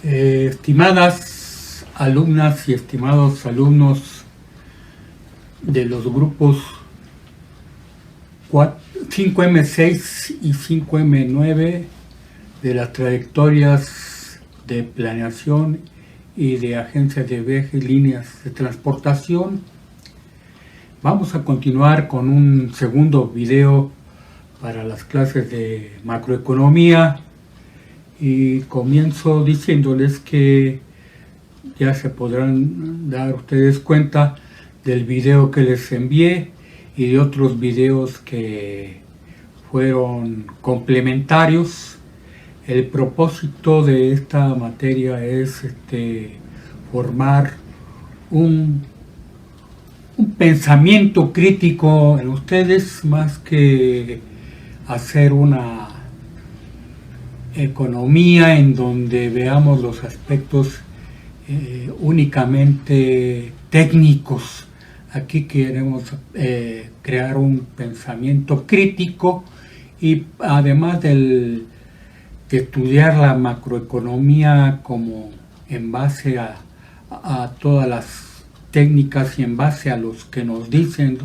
Estimadas alumnas y estimados alumnos de los grupos 5M6 y 5M9 de las trayectorias de planeación y de agencias de viaje y líneas de transportación, vamos a continuar con un segundo video para las clases de macroeconomía. Y comienzo diciéndoles que ya se podrán dar ustedes cuenta del video que les envié y de otros videos que fueron complementarios. El propósito de esta materia es formar un pensamiento crítico en ustedes, más que hacer una economía en donde veamos los aspectos únicamente técnicos. Aquí queremos crear un pensamiento crítico y además de estudiar la macroeconomía como en base a todas las técnicas y en base a los que nos dicen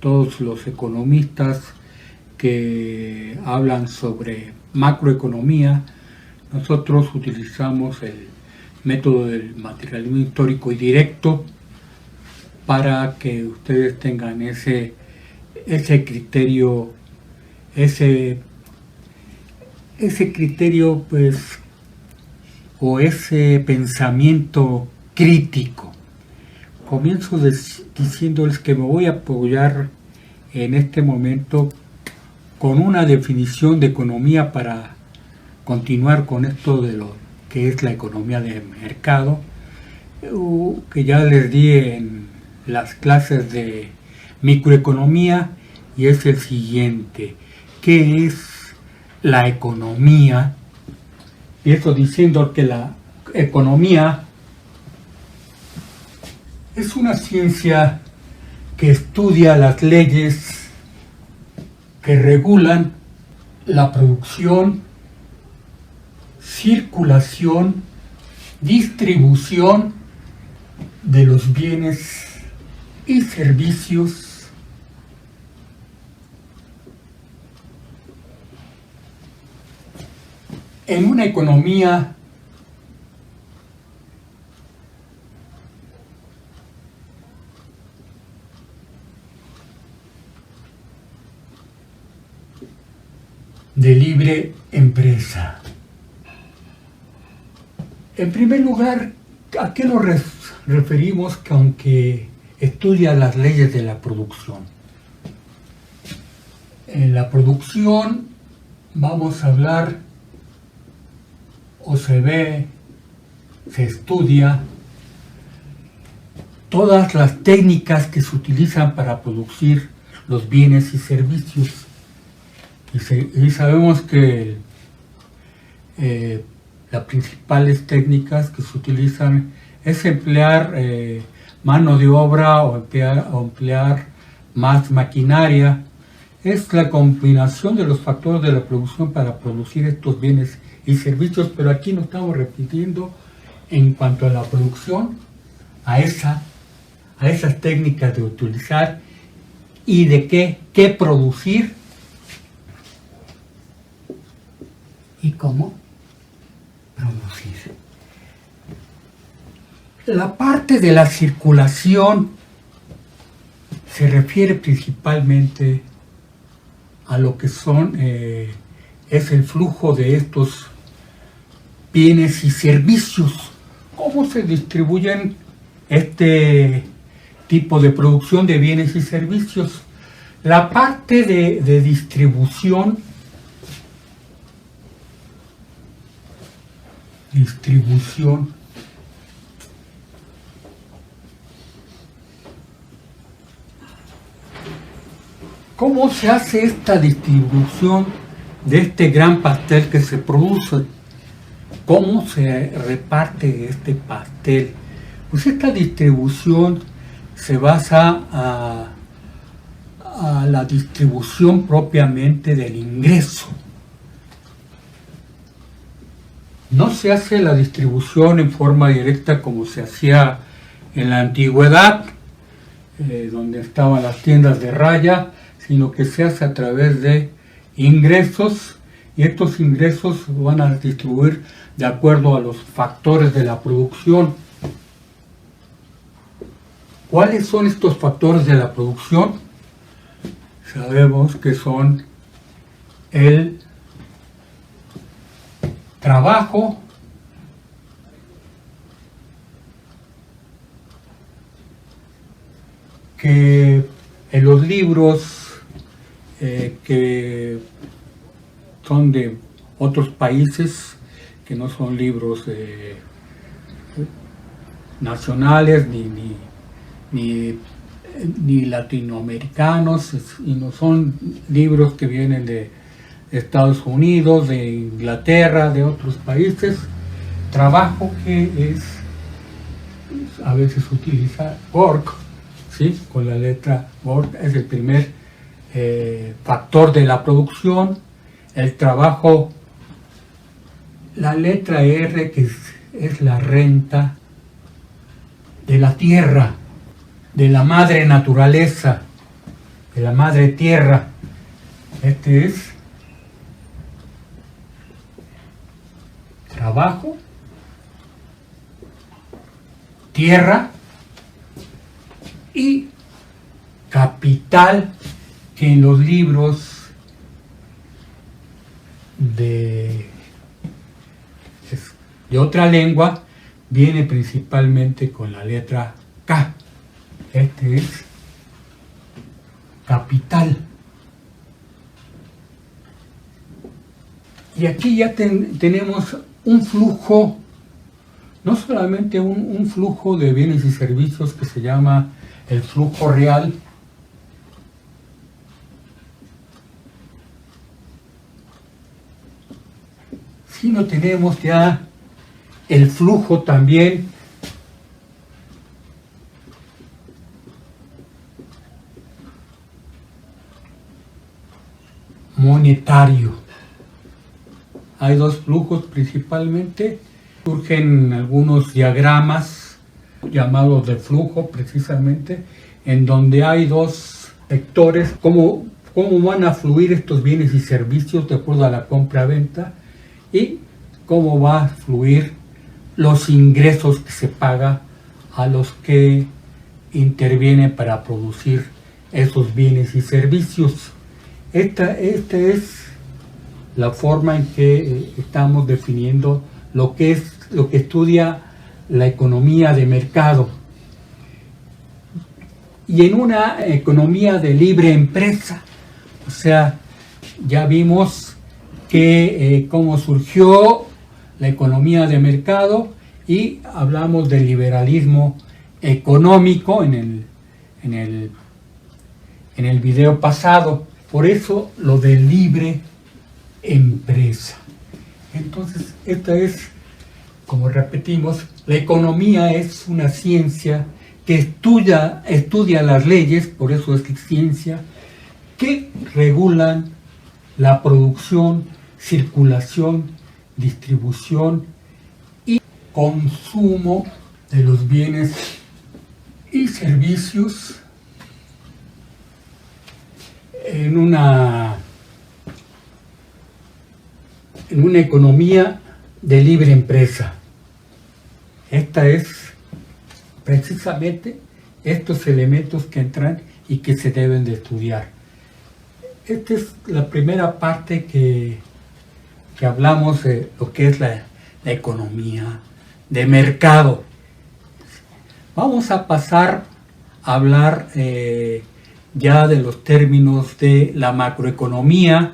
todos los economistas que hablan sobre macroeconomía. Nosotros utilizamos el método del materialismo histórico y directo para que ustedes tengan ese criterio, ese criterio, pues, o ese pensamiento crítico. Comienzo diciéndoles que me voy a apoyar en este momento con una definición de economía para continuar con esto de lo que es la economía de mercado, que ya les di en las clases de microeconomía, y es el siguiente: ¿qué es la economía? Y esto diciendo que la economía es una ciencia que estudia las leyes que regulan la producción, circulación, distribución de los bienes y servicios en una economía de libre empresa. En primer lugar, ¿a qué nos referimos que aunque estudia las leyes de la producción? En la producción vamos a hablar, o se estudia todas las técnicas que se utilizan para producir los bienes y servicios. Y sabemos que las principales técnicas que se utilizan es emplear mano de obra o emplear más maquinaria. Es la combinación de los factores de la producción para producir estos bienes y servicios, pero aquí nos estamos refiriendo en cuanto a la producción, a esas técnicas de utilizar y de qué producir y cómo producir. La parte de la circulación se refiere principalmente a lo que es el flujo de estos bienes y servicios, cómo se distribuyen este tipo de producción de bienes y servicios. La parte de distribución ¿cómo se hace esta distribución de este gran pastel que se produce? ¿Cómo se reparte este pastel? Pues esta distribución se basa a la distribución propiamente del ingreso. No se hace la distribución en forma directa como se hacía en la antigüedad, donde estaban las tiendas de raya, sino que se hace a través de ingresos, y estos ingresos van a distribuir de acuerdo a los factores de la producción. ¿Cuáles son estos factores de la producción? Sabemos que son el trabajo, que en los libros que son de otros países, que no son libros nacionales ni latinoamericanos, y no son libros que vienen de Estados Unidos, de Inglaterra, de otros países. Trabajo que es, a veces utiliza work, ¿sí? Con la letra work es el primer factor de la producción. El trabajo, la letra R, que es la renta de la tierra, de la madre naturaleza, de la madre tierra. Este es trabajo, tierra y capital, que en los libros de otra lengua viene principalmente con la letra K. Este es capital. Y aquí ya tenemos un flujo, no solamente un flujo de bienes y servicios que se llama el flujo real, sino tenemos ya el flujo también monetario. Hay dos flujos principalmente. Surgen algunos diagramas llamados de flujo, precisamente, en donde hay dos vectores, cómo van a fluir estos bienes y servicios de acuerdo a la compra-venta, y cómo va a fluir los ingresos que se paga a los que intervienen para producir esos bienes y servicios. Esta es la forma en que estamos definiendo lo que estudia la economía de mercado. Y en una economía de libre empresa, o sea, ya vimos que cómo surgió la economía de mercado, y hablamos del liberalismo económico en el video pasado. Por eso lo de libre empresa. Entonces, esta es, como repetimos, la economía es una ciencia que estudia las leyes, por eso es ciencia, que regulan la producción, circulación, distribución y consumo de los bienes y servicios en una economía de libre empresa. Esta es precisamente estos elementos que entran y que se deben de estudiar. Esta es la primera parte que hablamos de lo que es la economía de mercado. Vamos a pasar a hablar ya de los términos de la macroeconomía.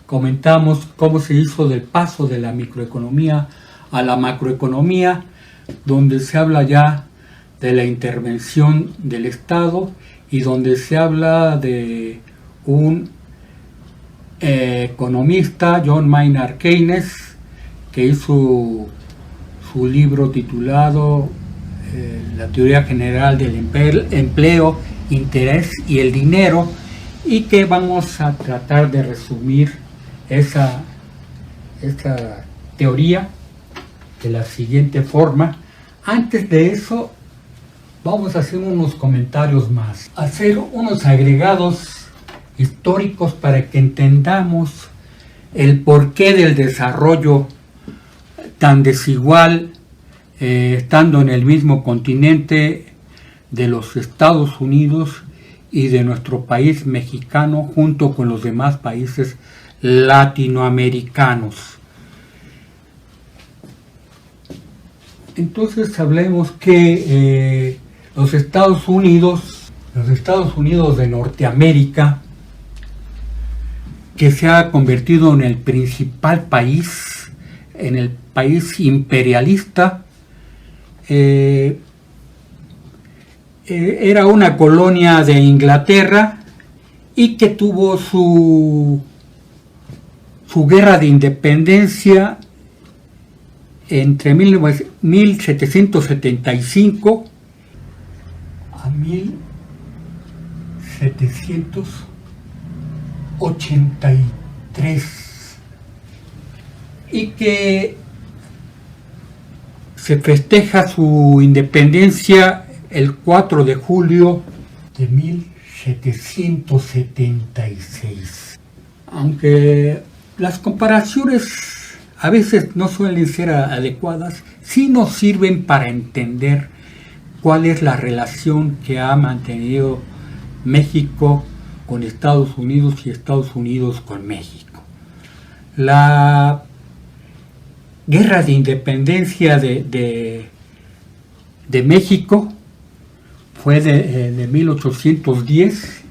Comentamos cómo se hizo del paso de la microeconomía a la macroeconomía, donde se habla ya de la intervención del Estado y donde se habla de un economista, John Maynard Keynes, que hizo su libro titulado La teoría general del empleo, interés y el dinero, y que vamos a tratar de resumir esa teoría de la siguiente forma. Antes de eso, vamos a hacer unos comentarios más, hacer unos agregados históricos para que entendamos el porqué del desarrollo tan desigual, estando en el mismo continente de los Estados Unidos y de nuestro país mexicano, junto con los demás países latinoamericanos. Entonces hablemos que los Estados Unidos de Norteamérica, que se ha convertido en el principal país, en el país imperialista, era una colonia de Inglaterra y que tuvo su guerra de independencia entre 1775 a 1783, y que se festeja su independencia el 4 de julio de 1776. Aunque las comparaciones a veces no suelen ser adecuadas, sí nos sirven para entender cuál es la relación que ha mantenido México con Estados Unidos y Estados Unidos con México. La guerra de independencia de México fue de 1810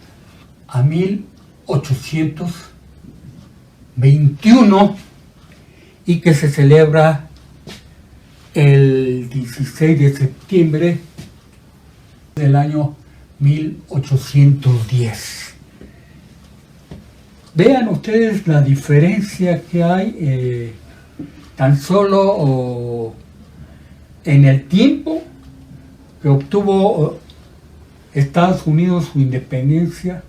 a 1821 y que se celebra el 16 de septiembre del año 1810. Vean ustedes la diferencia que hay tan solo en el tiempo que obtuvo Estados Unidos su independencia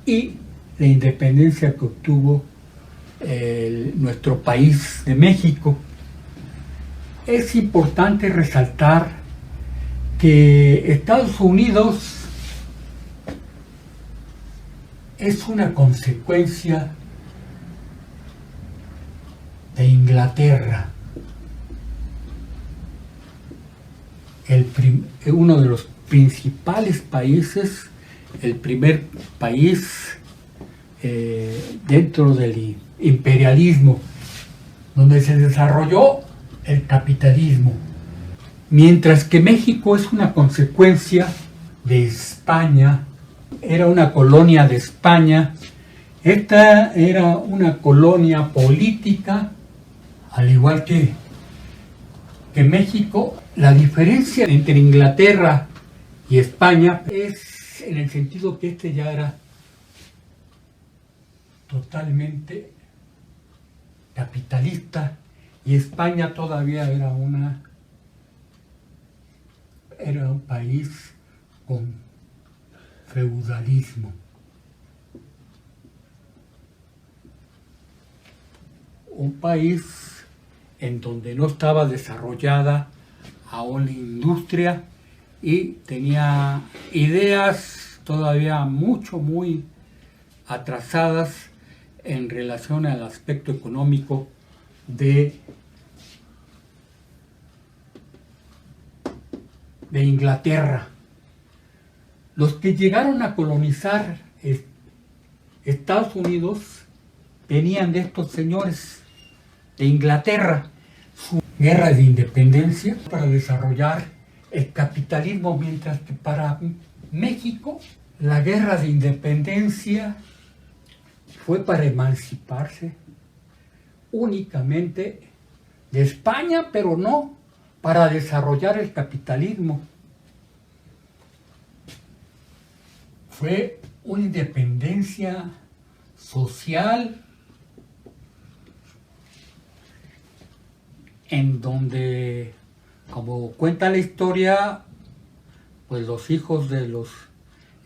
y la independencia que obtuvo nuestro país de México. Es importante resaltar que Estados Unidos es una consecuencia de Inglaterra, uno de los principales países, el primer país dentro del imperialismo, donde se desarrolló el capitalismo, mientras que México es una consecuencia de España, era una colonia de España. Esta era una colonia política, al igual que México. La diferencia entre Inglaterra y España es en el sentido que este ya era totalmente capitalista y España todavía era un país con feudalismo. Un país en donde no estaba desarrollada aún la industria y tenía ideas todavía muy atrasadas en relación al aspecto económico de Inglaterra. Los que llegaron a colonizar Estados Unidos venían de estos señores de Inglaterra. Su guerra de independencia para desarrollar el capitalismo, mientras que para México la guerra de independencia fue para emanciparse únicamente de España, pero no para desarrollar el capitalismo. Fue una independencia social en donde, como cuenta la historia, pues los hijos de los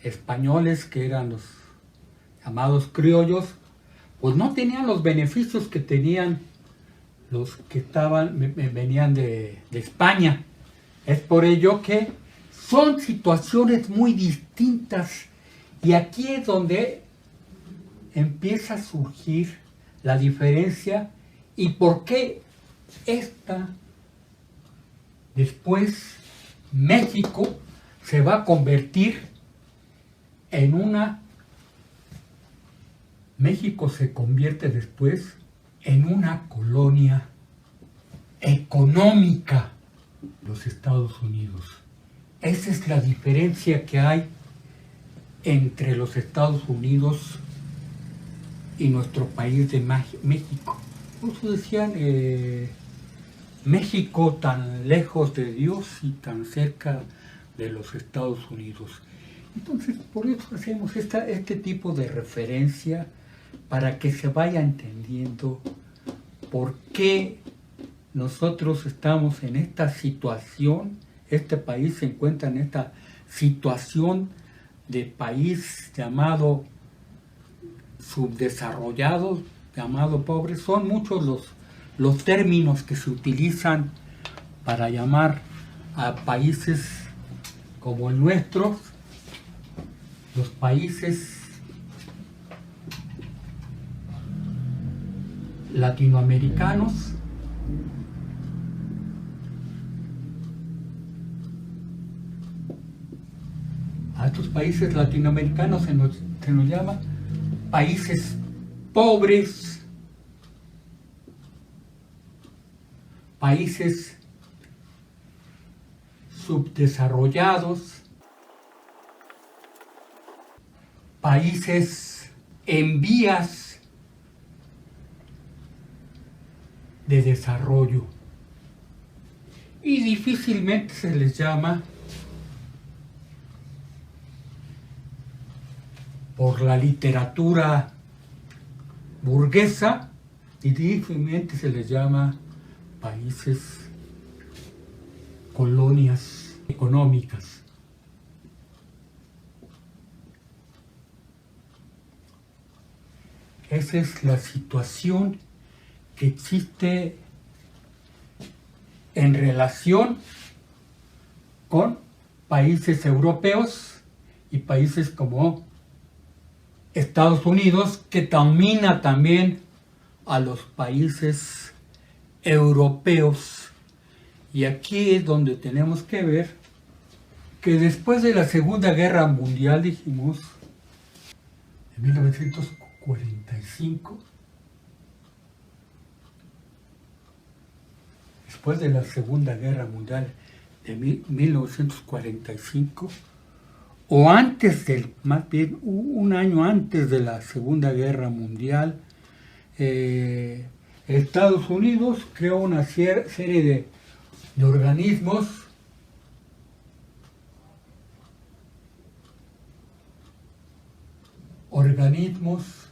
españoles, que eran los llamados criollos, pues no tenían los beneficios que tenían los que venían de España. Es por ello que son situaciones muy distintas y aquí es donde empieza a surgir la diferencia y por qué después México se va a convertir en México se convierte después en una colonia económica de los Estados Unidos. Esa es la diferencia que hay entre los Estados Unidos y nuestro país de México. Por eso decían, México tan lejos de Dios y tan cerca de los Estados Unidos. Entonces, por eso hacemos este tipo de referencia para que se vaya entendiendo por qué nosotros estamos en esta situación, este país se encuentra en esta situación de país llamado subdesarrollado, llamado pobre. Son muchos los términos que se utilizan para llamar a países como el nuestro, los países latinoamericanos, a estos países latinoamericanos se nos llama países pobres, países subdesarrollados, países en vías de desarrollo y difícilmente se les llama por la literatura burguesa y difícilmente se les llama países, colonias económicas. Esa es la situación que existe en relación con países europeos y países como Estados Unidos, que domina también a los países europeos. Y aquí es donde tenemos que ver que después de la Segunda Guerra Mundial, dijimos, en 1945, después de la Segunda Guerra Mundial de 1945, o antes más bien un año antes de la Segunda Guerra Mundial, Estados Unidos creó una serie de organismos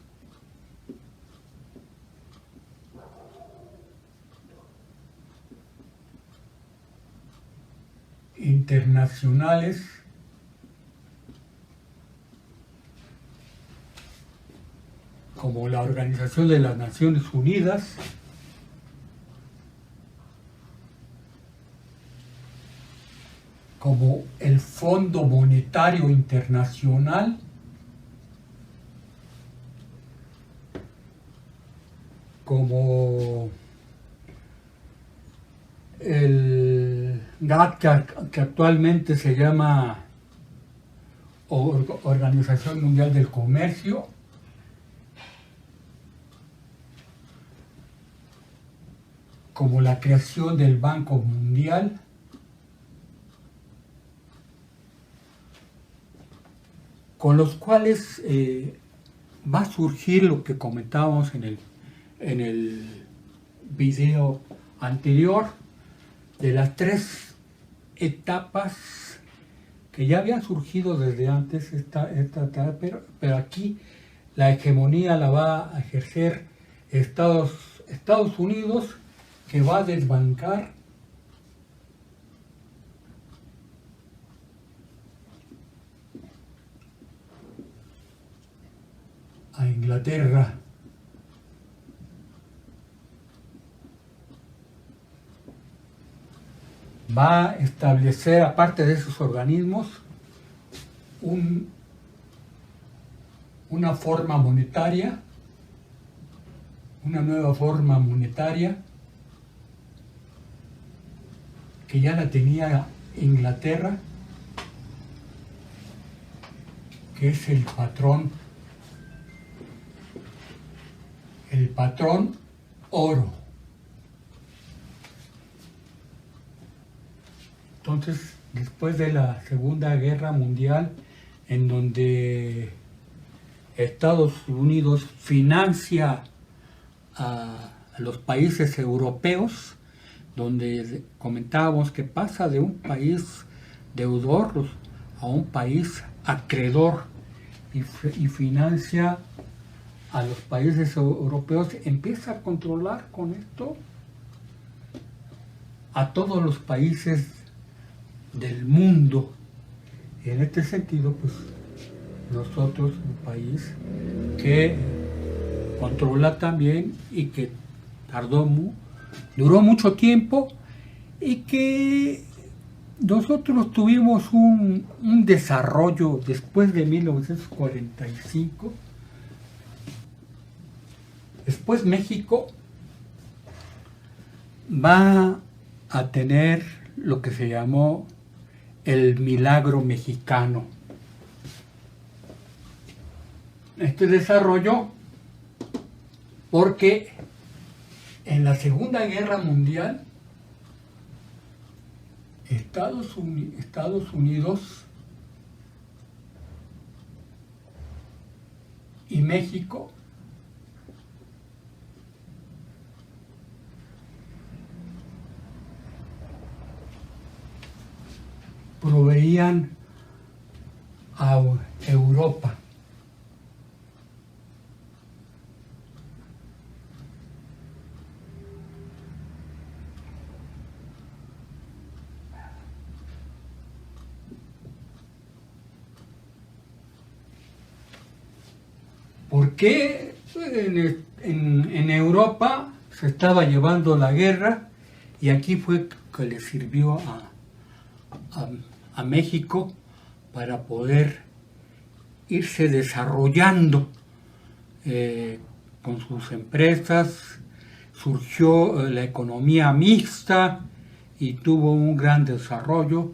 internacionales como la Organización de las Naciones Unidas, como el Fondo Monetario Internacional, como el GATT, que actualmente se llama Organización Mundial del Comercio, como la creación del Banco Mundial, con los cuales va a surgir lo que comentábamos en el video anterior, de las tres etapas que ya habían surgido desde antes, pero aquí la hegemonía la va a ejercer Estados Unidos, que va a desbancar a Inglaterra. va a establecer, aparte de esos organismos, una forma monetaria, una nueva forma monetaria, que ya la tenía Inglaterra, que es el patrón oro. Entonces, después de la Segunda Guerra Mundial, en donde Estados Unidos financia a los países europeos, donde comentábamos que pasa de un país deudor a un país acreedor y financia a los países europeos, empieza a controlar con esto a todos los países del mundo. Y en este sentido, pues nosotros, un país que controla también y que duró mucho tiempo, y que nosotros tuvimos un desarrollo después de 1945. Después México va a tener lo que se llamó el milagro mexicano. Este desarrollo porque en la Segunda Guerra Mundial Estados Unidos y México proveían a Europa. ¿Por qué en Europa se estaba llevando la guerra y aquí fue que le sirvió a México para poder irse desarrollando con sus empresas? Surgió la economía mixta y tuvo un gran desarrollo,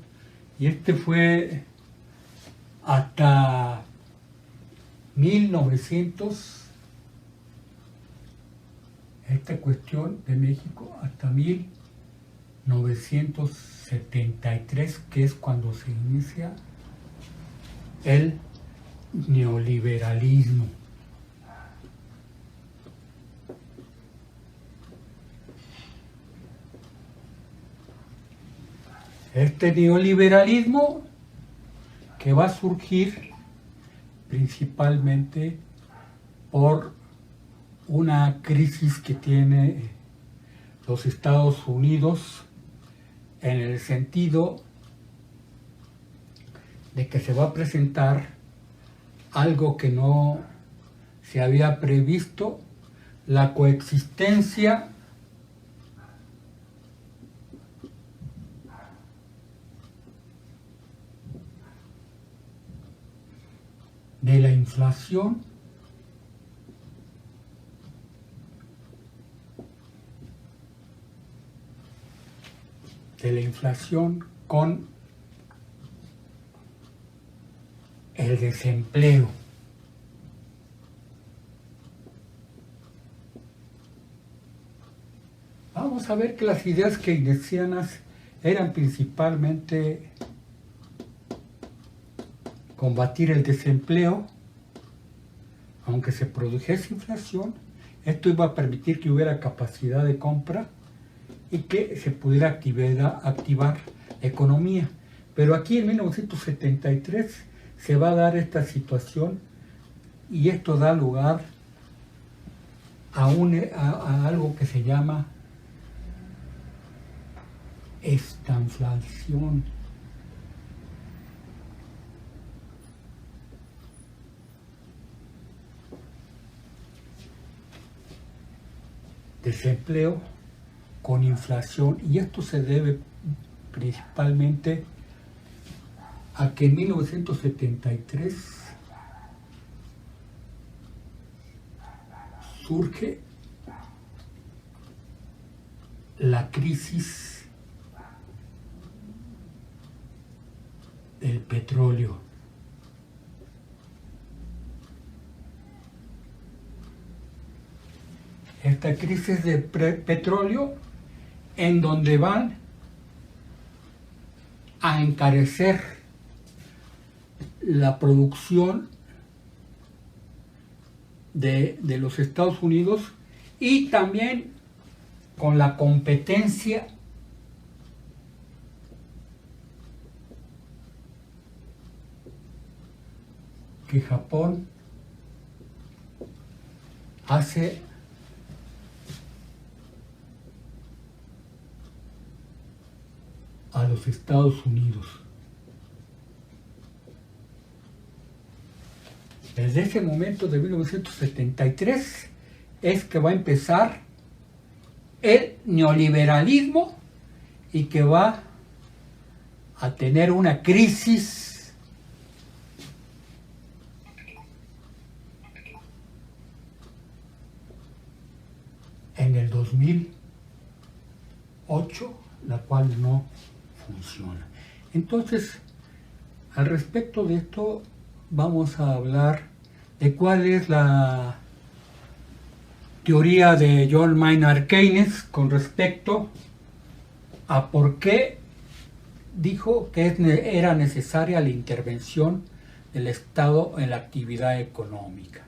y este fue hasta 1900, esta cuestión de México, hasta 1973, que es cuando se inicia el neoliberalismo. Este neoliberalismo que va a surgir principalmente por una crisis que tiene los Estados Unidos, en el sentido de que se va a presentar algo que no se había previsto, la coexistencia de la inflación con el desempleo. Vamos a ver que las ideas keynesianas eran principalmente combatir el desempleo. Aunque se produjese inflación, esto iba a permitir que hubiera capacidad de compra y que se pudiera activar la economía. Pero aquí en 1973 se va a dar esta situación, y esto da lugar a algo que se llama estanflación. Desempleo con inflación, y esto se debe principalmente a que en 1973 surge la crisis del petróleo. Esta crisis de petróleo en donde van a encarecer la producción de los Estados Unidos y también con la competencia que Japón hace a los Estados Unidos. Desde ese momento de 1973 es que va a empezar el neoliberalismo y que va a tener una crisis en el 2008, la cual no funciona. Entonces, al respecto de esto, vamos a hablar de cuál es la teoría de John Maynard Keynes con respecto a por qué dijo que era necesaria la intervención del Estado en la actividad económica.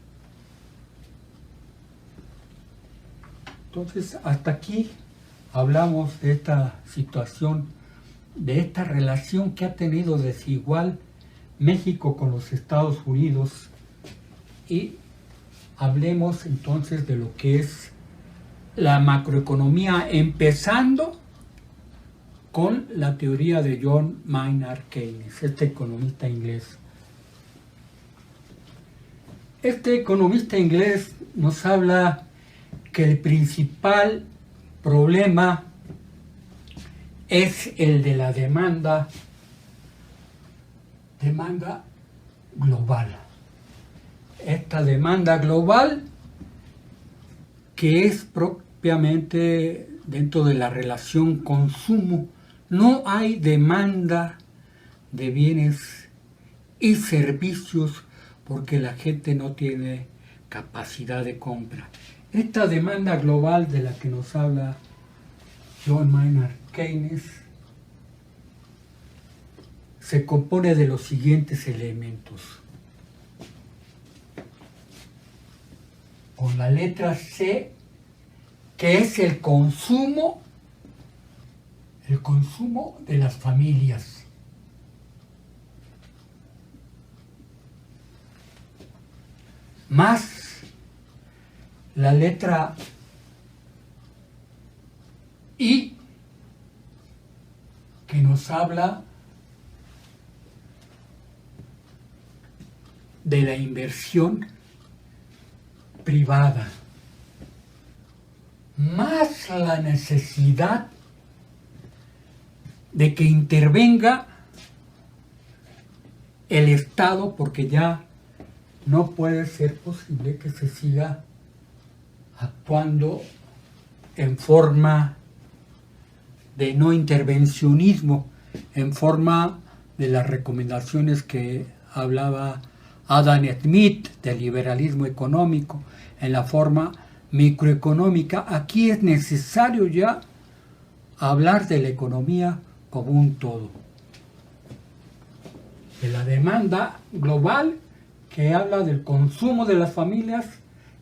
Entonces, hasta aquí hablamos de esta situación, de esta relación que ha tenido desigual México con los Estados Unidos, y hablemos entonces de lo que es la macroeconomía, empezando con la teoría de John Maynard Keynes, este economista inglés. Este economista inglés nos habla que el principal problema es el de la demanda global. Esta demanda global que es propiamente dentro de la relación consumo. No hay demanda de bienes y servicios porque la gente no tiene capacidad de compra. Esta demanda global de la que nos habla John Maynard Keynes se compone de los siguientes elementos. Con la letra C, que es el consumo de las familias. Más la letra I, que nos habla de la inversión privada, más la necesidad de que intervenga el Estado, porque ya no puede ser posible que se siga actuando en forma de no intervencionismo, en forma de las recomendaciones que hablaba Adam Smith del liberalismo económico, en la forma microeconómica. Aquí es necesario ya hablar de la economía como un todo. De la demanda global, que habla del consumo de las familias,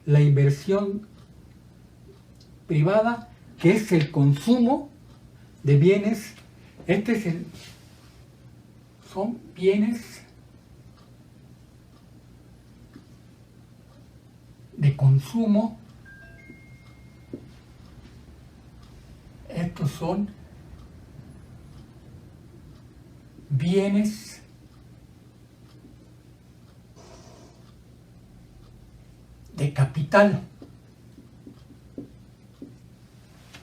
la inversión privada, que es el consumo de bienes. Son bienes de consumo. Estos son bienes de capital.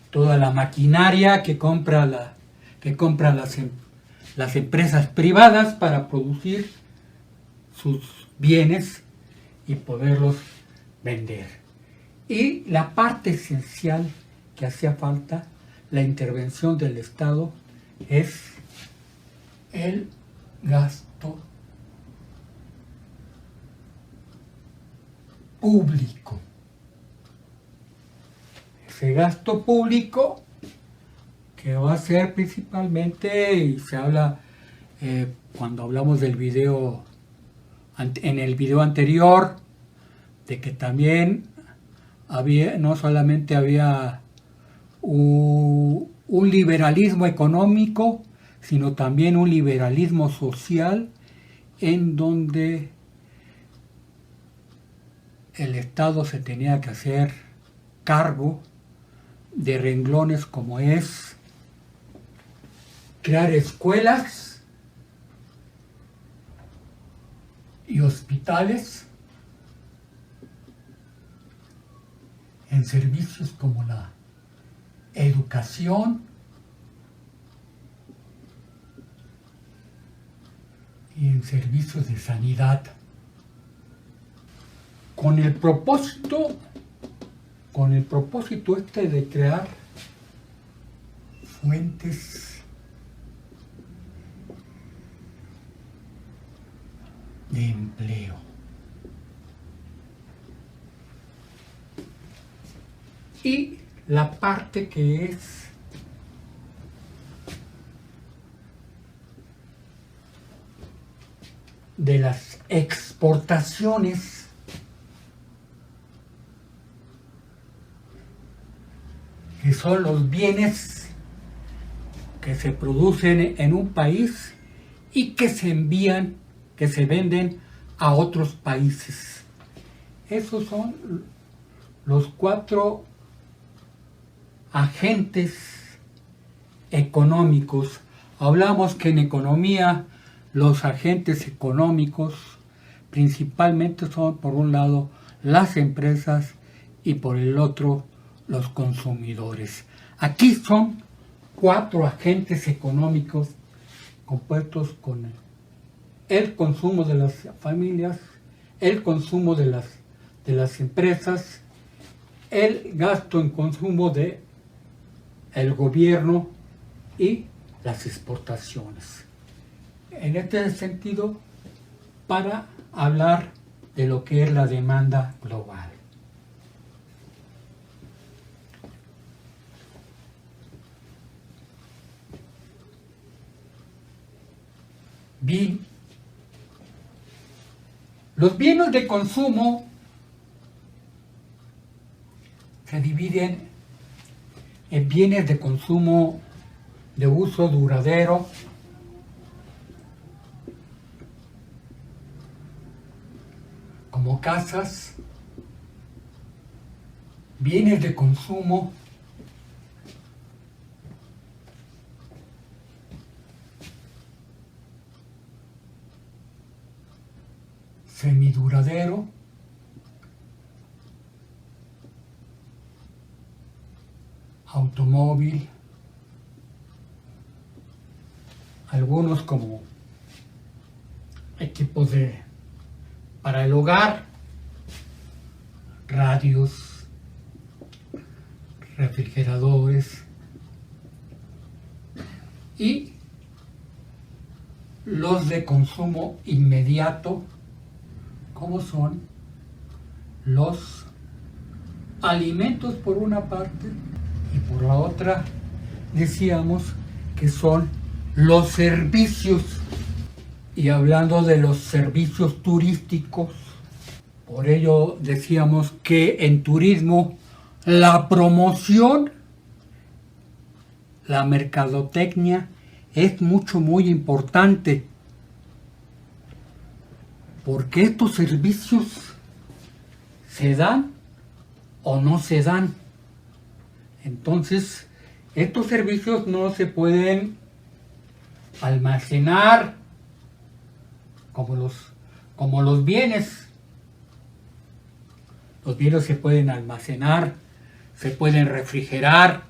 Toda la maquinaria que compra que compran las empresas privadas para producir sus bienes y poderlos vender. Y la parte esencial que hacía falta, la intervención del Estado, es el gasto público. Ese gasto público que va a ser principalmente, y se habla cuando hablamos del video, en el video anterior, de que también había, no solamente había un liberalismo económico, sino también un liberalismo social, en donde el Estado se tenía que hacer cargo de renglones como es crear escuelas y hospitales, en servicios como la educación y en servicios de sanidad, con el propósito de crear fuentes de empleo. Y la parte que es de las exportaciones, que son los bienes que se producen en un país y que se envían, que se venden a otros países. Esos son los 4 agentes económicos. Hablamos que en economía los agentes económicos principalmente son, por un lado, las empresas y por el otro, los consumidores. Aquí son 4 agentes económicos compuestos con el consumo de las familias, el consumo de las empresas, el gasto en consumo de el gobierno y las exportaciones. En este sentido, para hablar de lo que es la demanda global. Bien, los bienes de consumo se dividen en bienes de consumo de uso duradero, como casas, bienes de consumo semiduradero, automóvil, algunos como equipos para el hogar, radios, refrigeradores, y los de consumo inmediato, como son los alimentos por una parte, y por la otra decíamos que son los servicios. Y hablando de los servicios turísticos, por ello decíamos que en turismo la promoción, la mercadotecnia es muy importante, porque estos servicios se dan o no se dan. Entonces, estos servicios no se pueden almacenar como los bienes. Los bienes se pueden almacenar, se pueden refrigerar,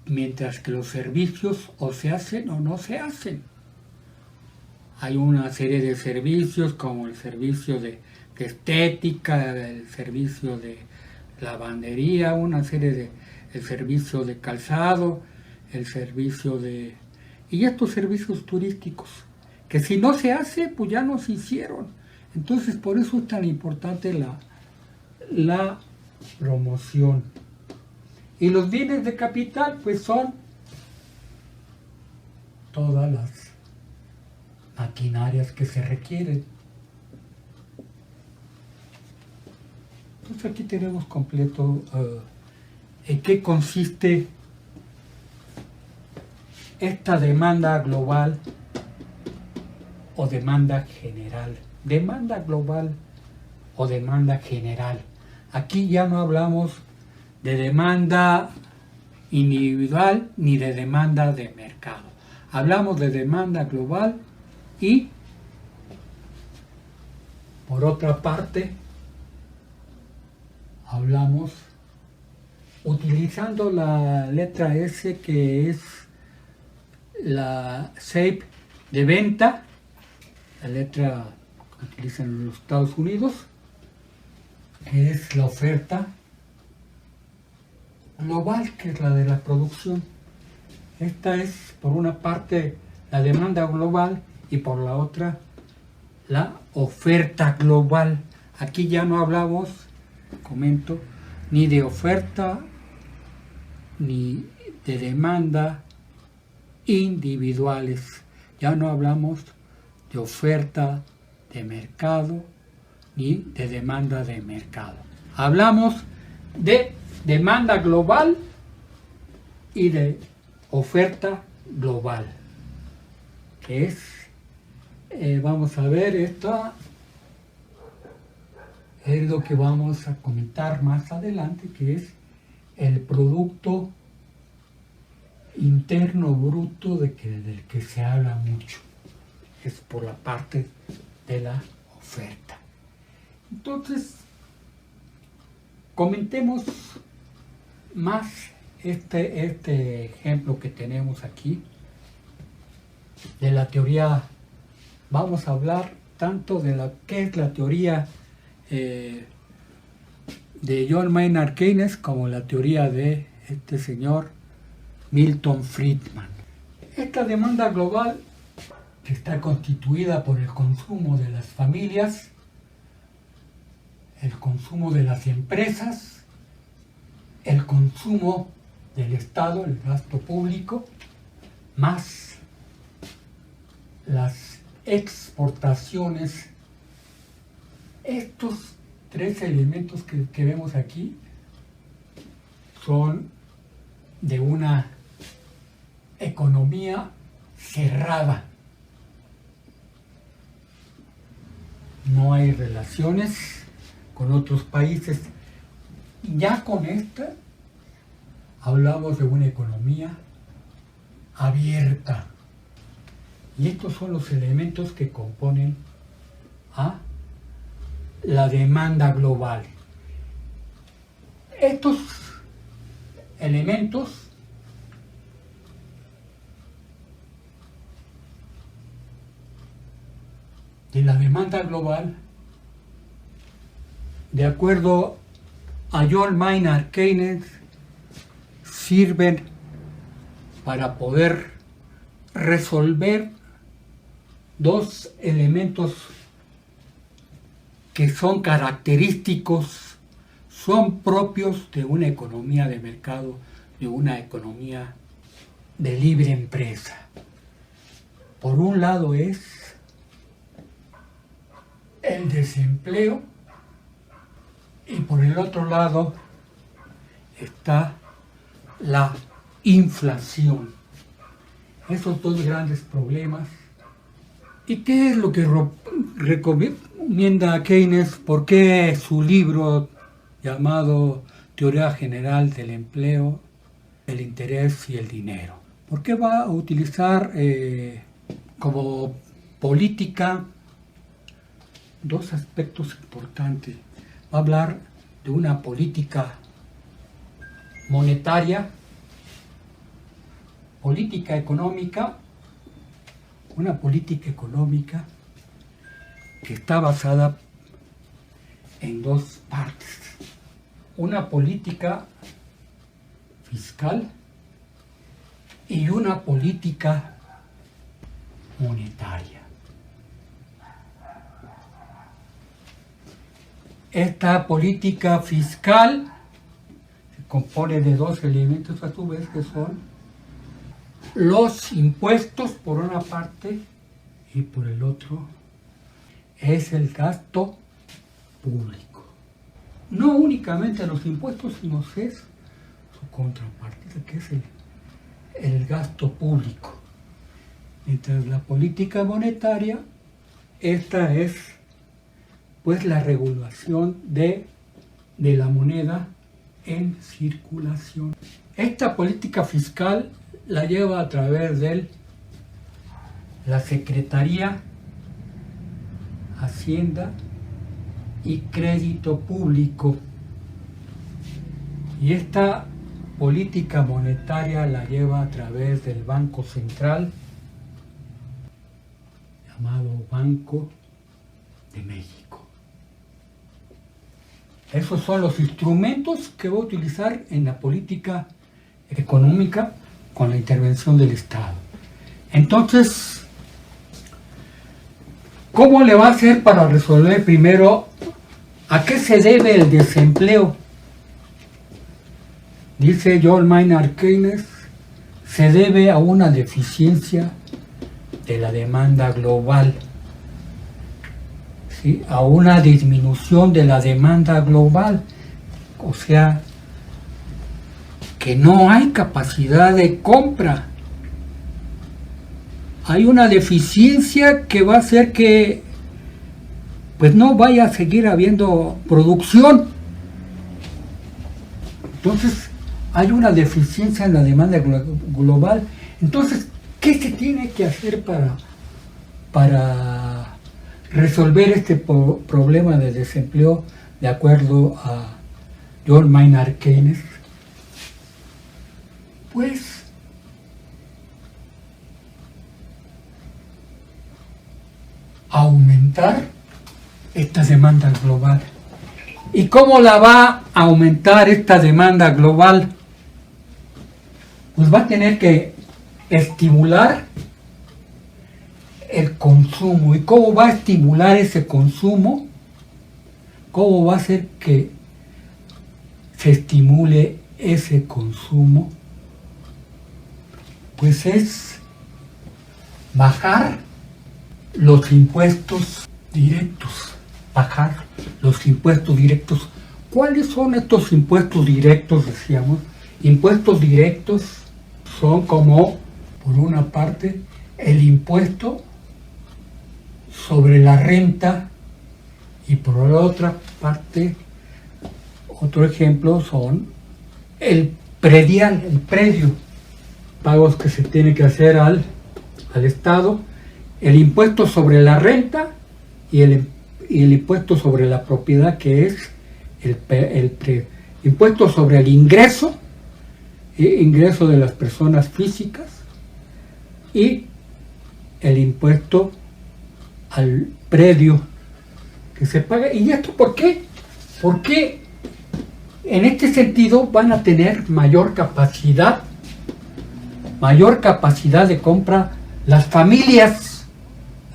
mientras que los servicios o se hacen o no se hacen. Hay una serie de servicios como el servicio de estética, el servicio de lavandería, una serie de el servicio de calzado, el servicio de... y estos servicios turísticos, que si no se hace, pues ya no se hicieron. Entonces, por eso es tan importante la promoción. Y los bienes de capital, pues son todas las maquinarias que se requieren. Entonces aquí tenemos completo en qué consiste esta demanda global o demanda general. Demanda global o demanda general. Aquí ya no hablamos de demanda individual ni de demanda de mercado. Hablamos de demanda global y, por otra parte, hablamos utilizando la letra S, que es la SAFE de venta, la letra que utilizan en los Estados Unidos, que es la oferta global, que es la de la producción. Esta es, por una parte, la demanda global y por la otra, la oferta global. Aquí ya no hablamos, comento, ni de oferta ni de demanda individuales. Ya no hablamos de oferta de mercado ni de demanda de mercado. Hablamos de demanda global y de oferta global, que es, vamos a ver, esta es lo que vamos a comentar más adelante, que es el Producto Interno Bruto del que se habla mucho. Es por la parte de la oferta. Entonces, comentemos más este ejemplo que tenemos aquí de la teoría. Vamos a hablar tanto de la que es la teoría de John Maynard Keynes como la teoría de este señor Milton Friedman. Esta demanda global, que está constituida por el consumo de las familias, el consumo de las empresas, el consumo del Estado, el gasto público, más las exportaciones. Estos tres elementos que vemos aquí son de una economía cerrada. No hay relaciones con otros países. Ya con esta hablamos de una economía abierta. Y estos son los elementos que componen a la demanda global. Estos elementos de la demanda global, de acuerdo a John Maynard Keynes, sirven para poder resolver dos elementos que son característicos, son propios de una economía de mercado, de una economía de libre empresa. Por un lado es el desempleo y por el otro lado está la inflación. Esos dos grandes problemas. ¿Y qué es lo que recomienda Keynes? ¿Por qué su libro llamado Teoría General del Empleo, el Interés y el Dinero? ¿Por qué va a utilizar como política dos aspectos importantes? Va a hablar de una política monetaria política económica, una política económica que está basada en dos partes. Una política fiscal y una política monetaria. Esta política fiscal se compone de dos elementos a su vez, que son los impuestos por una parte y por el otro es el gasto público. No únicamente los impuestos, sino es su contrapartida, que es el gasto público. Mientras la política monetaria, esta es pues la regulación de la moneda en circulación. Esta política fiscal la lleva a través de la Secretaría Hacienda y Crédito Público. Y esta política monetaria la lleva a través del Banco Central, llamado Banco de México. Esos son los instrumentos que va a utilizar en la política económica con la intervención del Estado. Entonces, ¿cómo le va a hacer para resolver primero a qué se debe el desempleo? Dice John Maynard Keynes, se debe a una deficiencia de la demanda global, ¿sí? A una disminución de la demanda global, o sea, que no hay capacidad de compra. Hay una deficiencia que va a hacer que pues no vaya a seguir habiendo producción. Entonces, hay una deficiencia en la demanda global. Entonces, ¿qué se tiene que hacer para resolver este problema de desempleo de acuerdo a John Maynard Keynes? Pues aumentar esta demanda global. ¿Y cómo la va a aumentar esta demanda global? Pues va a tener que estimular el consumo. ¿Y cómo va a estimular ese consumo? ¿Cómo va a hacer que se estimule ese consumo? Pues es bajar los impuestos directos. Bajar los impuestos directos. ¿Cuáles son estos impuestos directos? Decíamos, impuestos directos son como, por una parte, el impuesto sobre la renta y por la otra parte, otro ejemplo son el predial, el predio, pagos que se tiene que hacer al Estado, el impuesto sobre la renta y el impuesto sobre la propiedad, que es el impuesto sobre el ingreso de las personas físicas y el impuesto al predio que se paga. ¿Y esto por qué? Porque en este sentido van a tener mayor capacidad de compra las familias.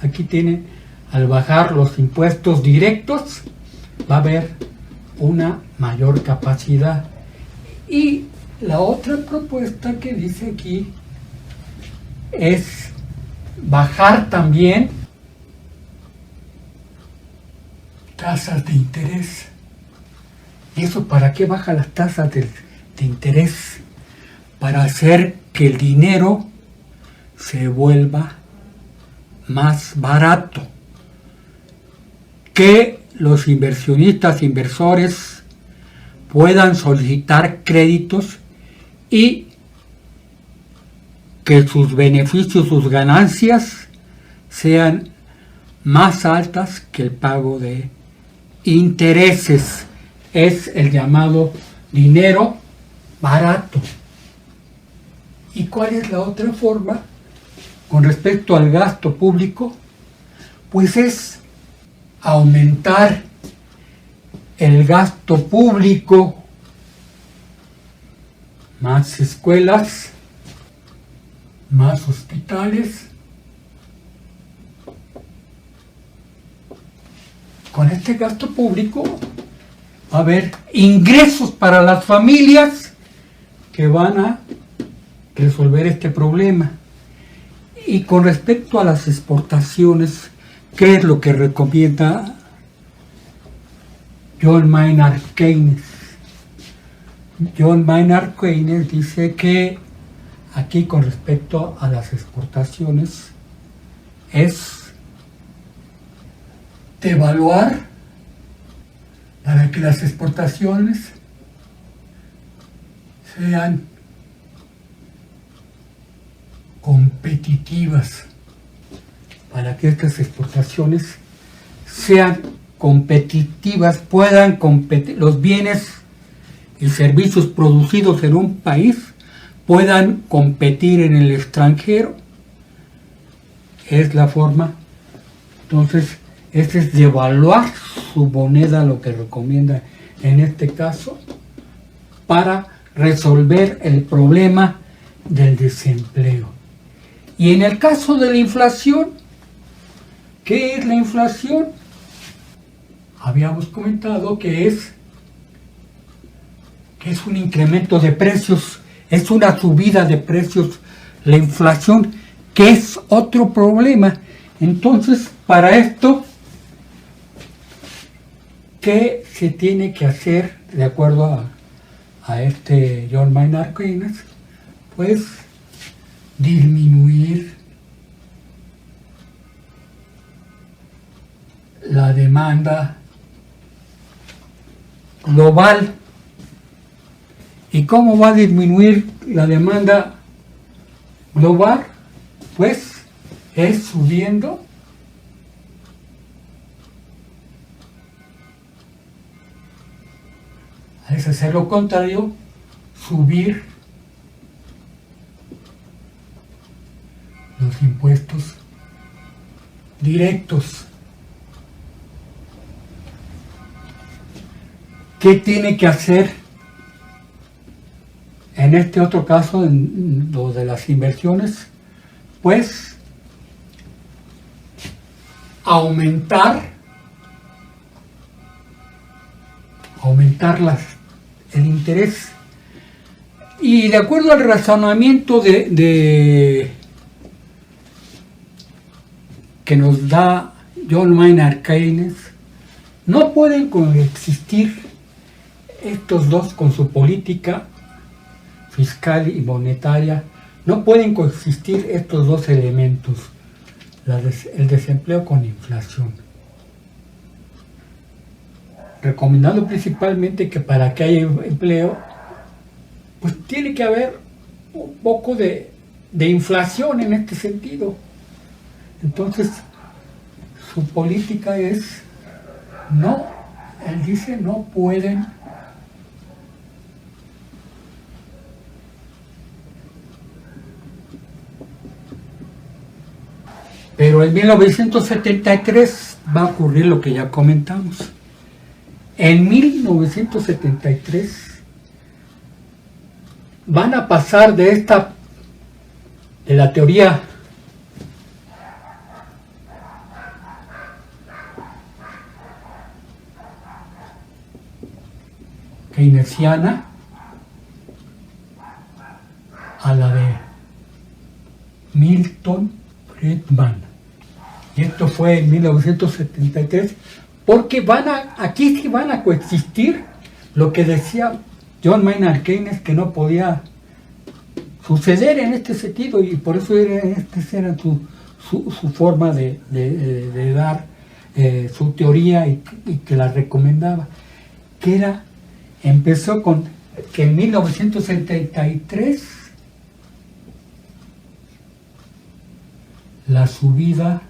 Aquí tienen, al bajar los impuestos directos, va a haber una mayor capacidad. Y la otra propuesta que dice aquí es bajar también tasas de interés. ¿Y eso para qué baja las tasas de interés? Para hacer que el dinero se vuelva más barato, que los inversores puedan solicitar créditos y que sus beneficios, sus ganancias sean más altas que el pago de intereses. Es el llamado dinero barato. ¿Y cuál es la otra forma con respecto al gasto público? Pues es aumentar el gasto público, más escuelas, más hospitales. Con este gasto público va a haber ingresos para las familias que van a resolver este problema. Y con respecto a las exportaciones, ¿qué es lo que recomienda John Maynard Keynes? John Maynard Keynes dice que aquí con respecto a las exportaciones es devaluar para que las exportaciones sean competitivas, para que estas exportaciones sean competitivas, puedan competir, los bienes y servicios producidos en un país puedan competir en el extranjero. Es la forma. Entonces, este es devaluar su moneda, lo que recomienda en este caso, para resolver el problema del desempleo. Y en el caso de la inflación, ¿qué es la inflación? Habíamos comentado que es un incremento de precios, es una subida de precios, la inflación, que es otro problema. Entonces, para esto, ¿qué se tiene que hacer de acuerdo a este John Maynard Keynes? Pues disminuir la demanda global. ¿Y cómo va a disminuir la demanda global? Pues es subiendo es hacer lo contrario, subir los impuestos directos. ¿Qué tiene que hacer en este otro caso, en lo de las inversiones? Pues aumentar el interés. Y de acuerdo al razonamiento que nos da John Maynard Keynes, no pueden coexistir estos dos con su política fiscal y monetaria, no pueden coexistir estos dos elementos, el desempleo con la inflación. Recomendando principalmente que para que haya empleo, pues tiene que haber un poco de inflación en este sentido. Entonces, su política es no, él dice no pueden pero en 1973 va a ocurrir lo que ya comentamos. En 1973 van a pasar de la teoría keynesiana a la de Milton Friedman. Y esto fue en 1973, porque aquí sí van a coexistir lo que decía John Maynard Keynes, que no podía suceder en este sentido, y por eso era su forma de dar su teoría y que la recomendaba, que empezó con que en 1973 la subida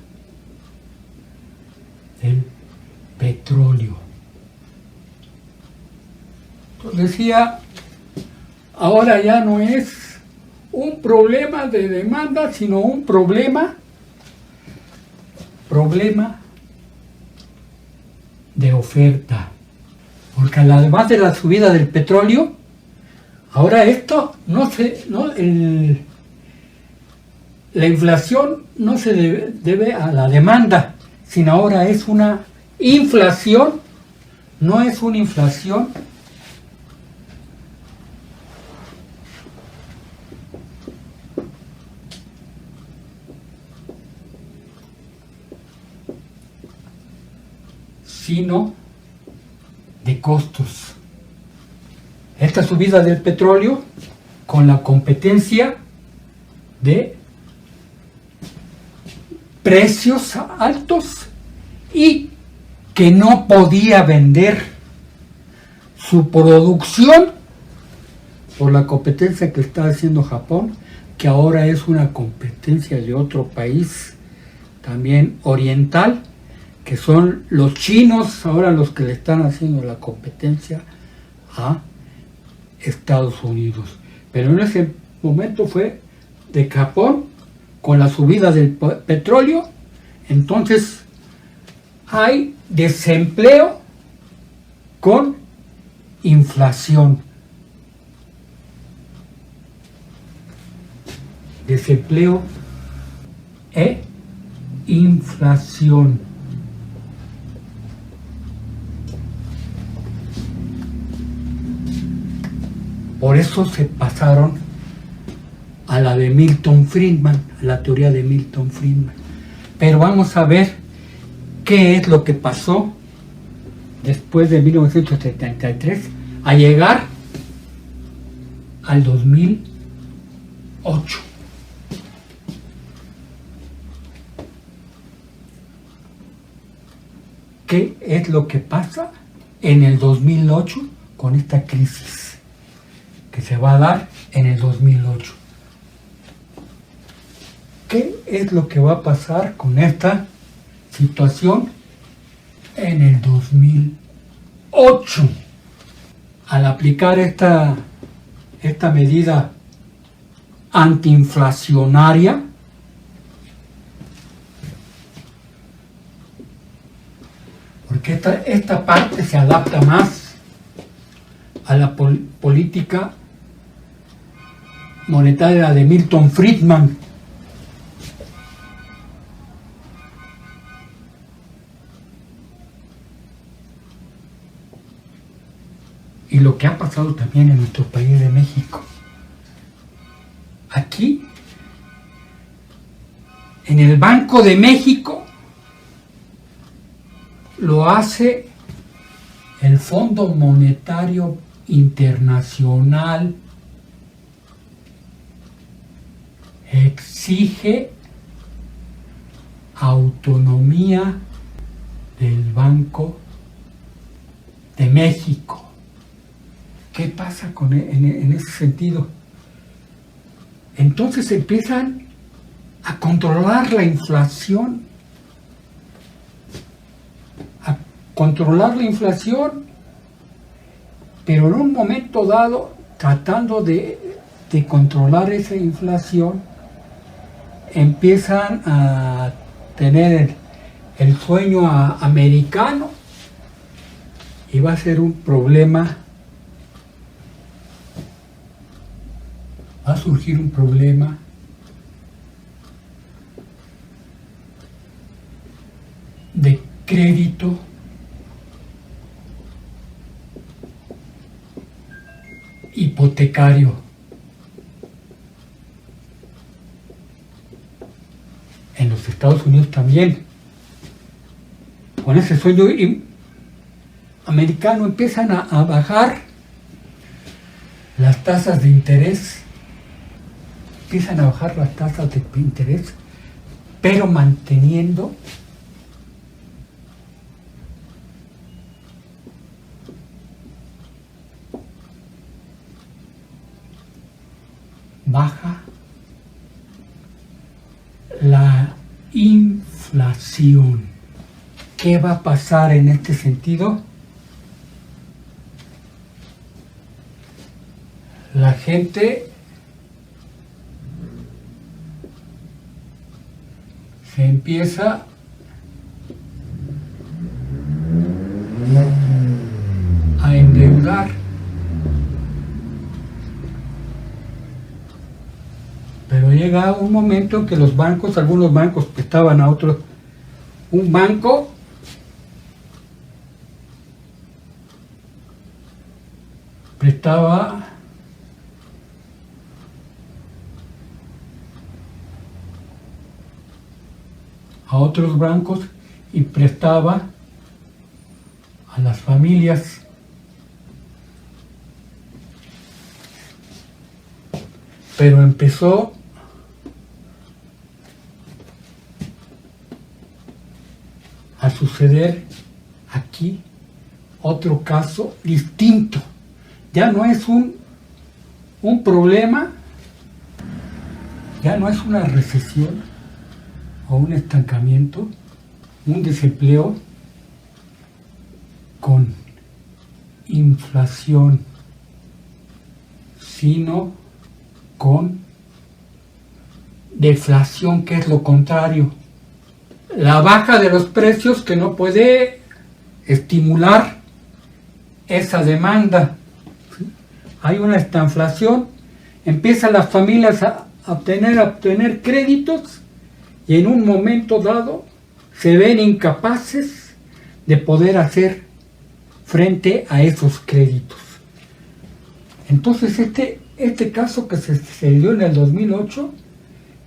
del petróleo. Entonces decía, ahora ya no es un problema de demanda, sino un problema de oferta. Porque además de la subida del petróleo, ahora esto la inflación no se debe a la demanda, sino ahora es una inflación, no es una inflación sino de costos. Esta subida del petróleo con la competencia de precios altos y que no podía vender su producción por la competencia que está haciendo Japón, que ahora es una competencia de otro país también oriental, que son los chinos ahora los que le están haciendo la competencia a Estados Unidos. Pero en ese momento fue de Japón con la subida del petróleo. Entonces hay desempleo con inflación. Desempleo e inflación. Por eso se pasaron a la de Milton Friedman, a la teoría de Milton Friedman. Pero vamos a ver qué es lo que pasó después de 1973 a llegar al 2008. ¿Qué es lo que pasa en el 2008 con esta crisis que se va a dar en el 2008? ¿Qué es lo que va a pasar con esta situación en el 2008? Al aplicar esta medida antiinflacionaria, porque esta parte se adapta más a la política monetaria de Milton Friedman. Y lo que ha pasado también en nuestro país de México. Aquí, en el Banco de México, lo hace el Fondo Monetario Internacional, exige autonomía del Banco de México. ¿Qué pasa en ese sentido? Entonces empiezan a controlar la inflación, pero en un momento dado, tratando de controlar esa inflación, empiezan a tener el sueño americano y va a ser un problema. Va a surgir un problema de crédito hipotecario. En los Estados Unidos también. Con ese sueño americano empiezan a bajar las tasas de interés. Empiezan a bajar las tasas de interés, pero manteniendo baja la inflación. ¿Qué va a pasar en este sentido? La gente se empieza a endeudar, pero llega un momento en que los bancos, algunos bancos prestaban a otros. Un banco prestaba a otros bancos y prestaba a las familias. Pero empezó a suceder aquí otro caso distinto. Ya no es un problema, ya no es una recesión o un estancamiento, un desempleo con inflación, sino con deflación, que es lo contrario. La baja de los precios que no puede estimular esa demanda. Hay una estanflación, empiezan las familias a obtener créditos y en un momento dado se ven incapaces de poder hacer frente a esos créditos. Entonces este caso que se dio en el 2008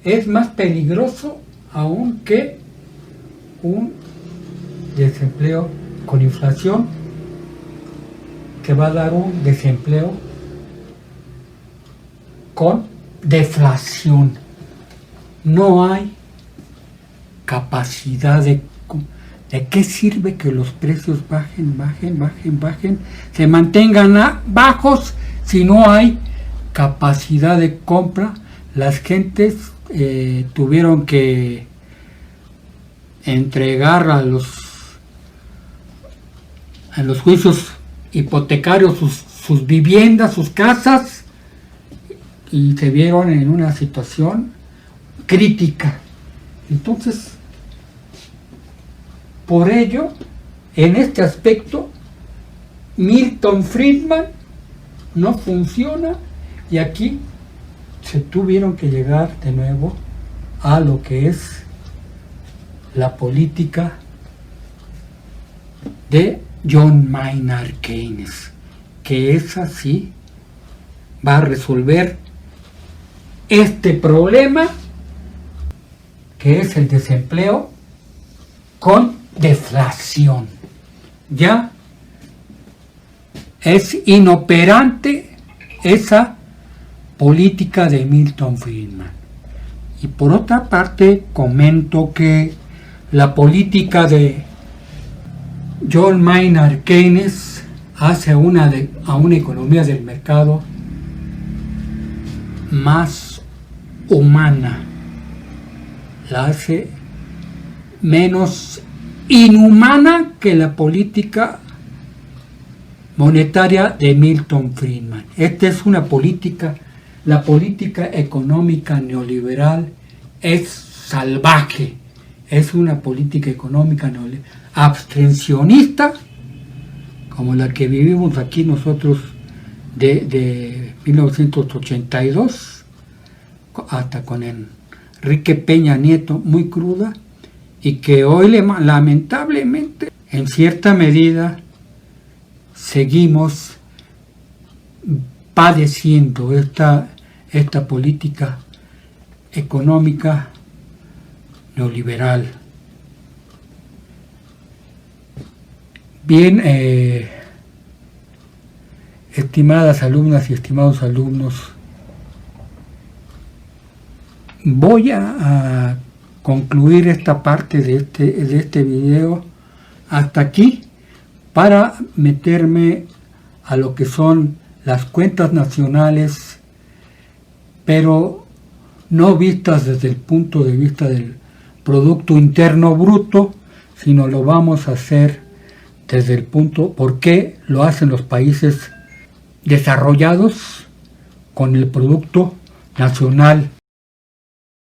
es más peligroso aún que un desempleo con inflación, que va a dar un desempleo con deflación. No hay capacidad ¿de qué sirve que los precios bajen, se mantengan bajos si no hay capacidad de compra? Las gentes tuvieron que entregar a los juicios hipotecarios sus viviendas, sus casas, y se vieron en una situación crítica. Entonces, por ello, en este aspecto, Milton Friedman no funciona, y aquí se tuvieron que llegar de nuevo a lo que es la política de John Maynard Keynes, que esa sí va a resolver este problema, que es el desempleo con deflación. Ya es inoperante esa política de Milton Friedman. Y por otra parte, comento que la política de John Maynard Keynes hace a una economía del mercado más humana, la hace menos inhumana que la política monetaria de Milton Friedman. Esta es una política, la política económica neoliberal es salvaje, es una política económica abstencionista, como la que vivimos aquí nosotros de 1982 hasta con Enrique Peña Nieto, muy cruda, y que hoy lamentablemente en cierta medida seguimos padeciendo esta política económica neoliberal. Bien, estimadas alumnas y estimados alumnos, voy a concluir esta parte de este video hasta aquí, para meterme a lo que son las cuentas nacionales, pero no vistas desde el punto de vista del Producto Interno Bruto, sino lo vamos a hacer desde el punto por qué lo hacen los países desarrollados con el Producto Nacional